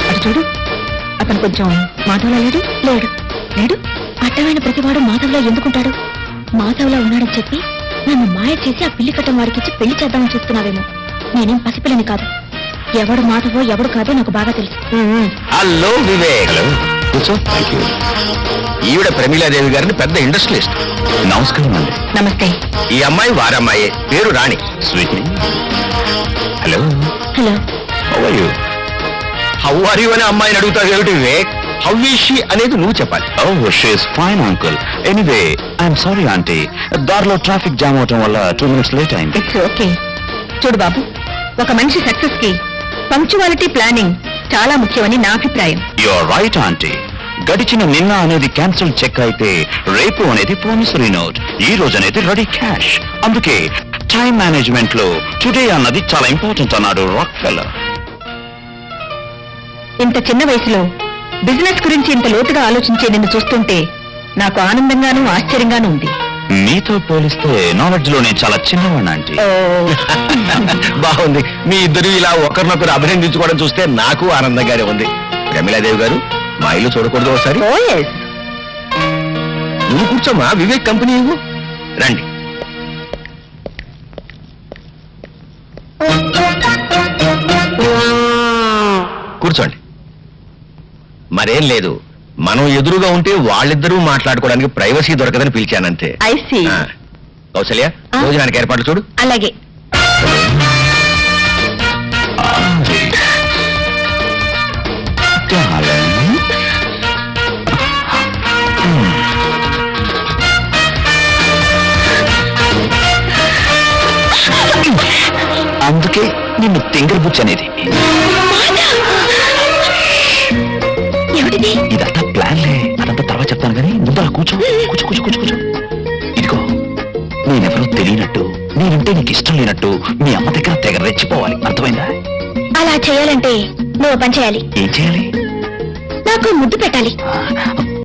అటు చూడు, అతను కొంచెం మాధవ్లా లేడు. లేడు లేడు అడ్డమైన ప్రతివాడు మాధవ్లా ఎందుకుంటాడు? మాధవ్లా ఉన్నాడని చెప్పి నన్ను మాయ చేసి ఆ పిల్లి కట్టం వాడికిచ్చి పెళ్లి చేద్దామని చూస్తున్నావేమో. నేనేం పసిపిల్లని కాదు. ఎవడు మాధవో ఎవడు కాదో నాకు బాగా తెలుసు. హలో వివేక్, కూర్చో. ఈవిడ ప్రమీలాదేవి గారిని పెద్ద ఇండస్ట్రియలిస్ట్. నమస్కారం అండి. నమస్తే. ఈ అమ్మాయి వారమ్మాయి, పేరు Rani. Sweet. Hello hello. How are you అని అమ్మాయిని అడుగుతావు ఏమిటి వివేక్? హౌ ఈజ్ షీ అనేది నువ్వు చెప్పాలి. Oh, she is fine, uncle. Anyway, I'm sorry, auntie. దారిలో ట్రాఫిక్ జామ్ అవటం వల్ల 2 minutes లేట్ అయింది. It's okay. చూడు బాబు, ఒక మనిషి సక్సెస్ కి పంక్చువాలిటీ, ప్లానింగ్ చాలా ముఖ్యమని నా అభిప్రాయం. You're right, auntie. గడిచిన నిన్న అనేది క్యాన్సిల్ చెక్ అయితే రేపు అనేది ప్రామిసరీ నోట్, ఈ రోజు అనేది రెడీ క్యాష్. అందుకే టైం మేనేజ్మెంట్ లో టుడే అన్నది చాలా ఇంపార్టెంట్ అన్నాడు రాక్ ఫెల్లర్. ఇంత చిన్న వయసులో బిజినెస్ గురించి ఇంత లోతుగా ఆలోచించే నిన్ను చూస్తుంటే నాకు ఆనందంగానూ ఆశ్చర్యంగానూ ఉంది. మీతో పోలిస్తే నాలెడ్జ్ లో నేను చాలా చిన్నవాడిని ఆంటీ. బాగుంది. మీ ఇద్దరు ఇలా ఒకరినొకరు అభినందించుకోవడం చూస్తే నాకు ఆనందంగానే ఉంది. ప్రమీలాదేవి గారు, మా ఇల్లు చూడకూడదు ఒకసారి? నువ్వు కూర్చోమా, వివేక్ కంపెనీ ఇవ్వు. రండి. కూర్చోండి. మరేం లేదు, మనం ఎదురుగా ఉంటే వాళ్ళిద్దరూ మాట్లాడుకోవడానికి ప్రైవసీ దొరకదని పిలిచానంతే. I see. కౌసల్య, భోజనానికి ఏర్పాట్లు చూడు. అలాగే. అందుకే నిన్ను తింగర్ బుచ్ అనేది. ఇదంతా ప్లాన్లే, అదంతా తర్వాత చెప్తాను కానీ ముందర కూర్చో కూర్చో కూర్చో కూర్చో కూర్చో. ఇదిగో, నేనెవరో తెలియనట్టు, నేనంటే నీకు ఇష్టం లేనట్టు మీ అమ్మ దగ్గర తెగ రెచ్చిపోవాలి, అర్థమైందా? అలా చేయాలంటే నువ్వు పని చేయాలి. ఏం చేయాలి? నాకు ముద్దు పెట్టాలి.